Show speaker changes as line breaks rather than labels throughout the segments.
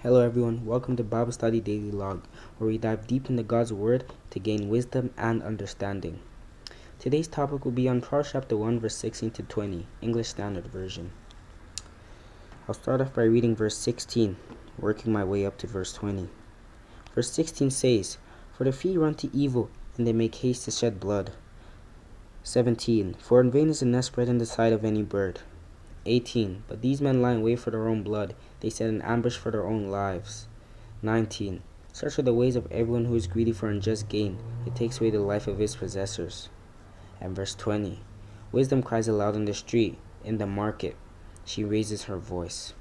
Hello everyone, welcome to Bible Study Daily Log, where we dive deep into God's Word to gain wisdom and understanding. Today's topic will be on Proverbs chapter 1, verse 16 to 20, English Standard Version. I'll start off by reading verse 16, working my way up to verse 20. Verse 16 says, "For the feet run to evil, and they make haste to shed blood." 17. "For in vain is a nest spread in the sight of any bird." 18. "But these men lie in wait for their own blood. They set an ambush for their own lives." 19. "Such are the ways of everyone who is greedy for unjust gain. It takes away the life of its possessors." And verse 20. "Wisdom cries aloud in the street, in the market. She raises her voice."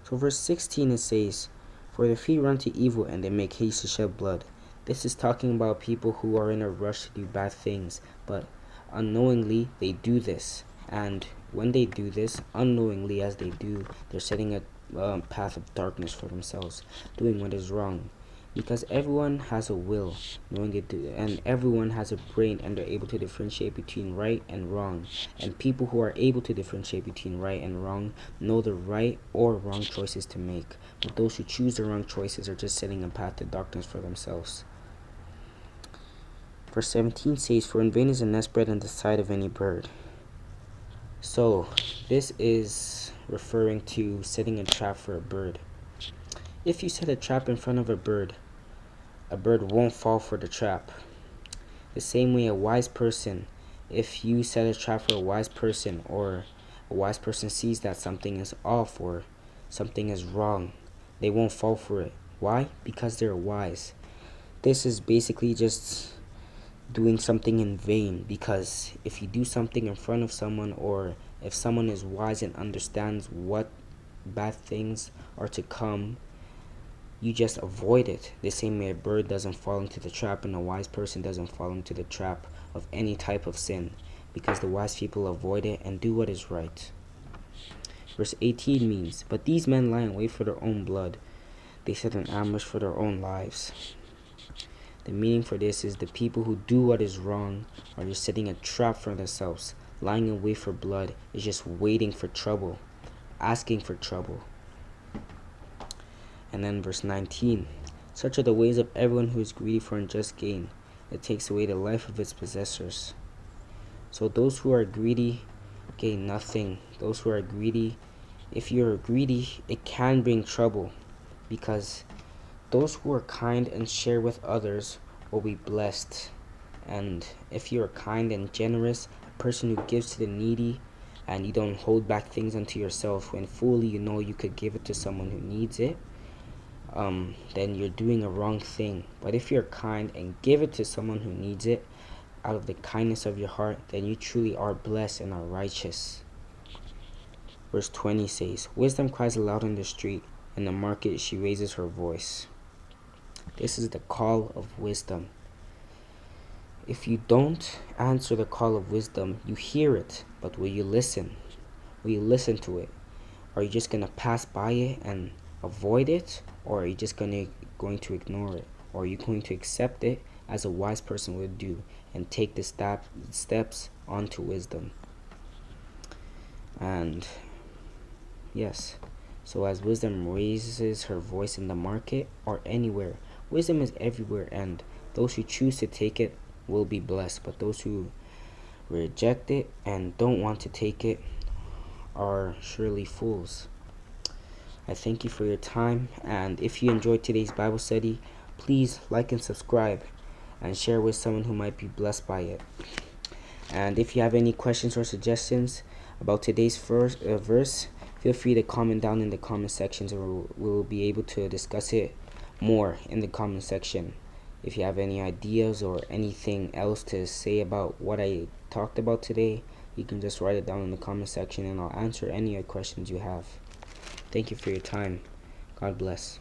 So verse 16 it says, "For the feet run to evil, and they make haste to shed blood." This is talking about people who are in a rush to do bad things, but unknowingly they do this. And when they do this, unknowingly as they do, they're setting a path of darkness for themselves, doing what is wrong. Because everyone has a will, knowing it, and everyone has a brain, and they're able to differentiate between right and wrong. And people who are able to differentiate between right and wrong know the right or wrong choices to make. But those who choose the wrong choices are just setting a path to darkness for themselves. Verse 17 says, "For in vain is a nest spread in the sight of any bird." So, this is referring to setting a trap for a bird. If you set a trap in front of a bird won't fall for the trap. The same way a wise person, if you set a trap for a wise person, or a wise person sees that something is off or something is wrong, they won't fall for it. Why? Because they're wise. This is basically just doing something in vain, because if you do something in front of someone, or if someone is wise and understands what bad things are to come, you just avoid it. The same way a bird doesn't fall into the trap, and a wise person doesn't fall into the trap of any type of sin, because the wise people avoid it and do what is right. Verse 18 means, "But these men lie in wait for their own blood. They set an ambush for their own lives." The meaning for this is the people who do what is wrong are just setting a trap for themselves. Lying in wait for blood is just waiting for trouble, asking for trouble. And then verse 19, "Such are the ways of everyone who is greedy for unjust gain. It takes away the life of its possessors." So those who are greedy gain nothing. Those who are greedy, if you're greedy, it can bring trouble, because those who are kind and share with others will be blessed. And if you're kind and generous, a person who gives to the needy, and you don't hold back things unto yourself when fully you know you could give it to someone who needs it, then you're doing a wrong thing. But if you're kind and give it to someone who needs it out of the kindness of your heart, then you truly are blessed and are righteous. Verse 20 says, "Wisdom cries aloud in the street, in the market she raises her voice." This is the call of wisdom. If you don't answer the call of wisdom, you hear it, but will you listen? Will you listen to it? Are you just going to pass by it and avoid it? Or are you just going to ignore it? Or are you going to accept it as a wise person would do and take the steps onto wisdom? And yes, so as wisdom raises her voice in the market or anywhere, wisdom is everywhere, and those who choose to take it will be blessed, but those who reject it and don't want to take it are surely fools. I thank you for your time, and if you enjoyed today's Bible study, please like and subscribe and share with someone who might be blessed by it. And if you have any questions or suggestions about today's verse, feel free to comment down in the comment sections, or we'll be able to discuss it more in the comment section. If you have any ideas or anything else to say about what I talked about today, you can just write it down in the comment section, and I'll answer any questions you have. Thank you for your time. God bless.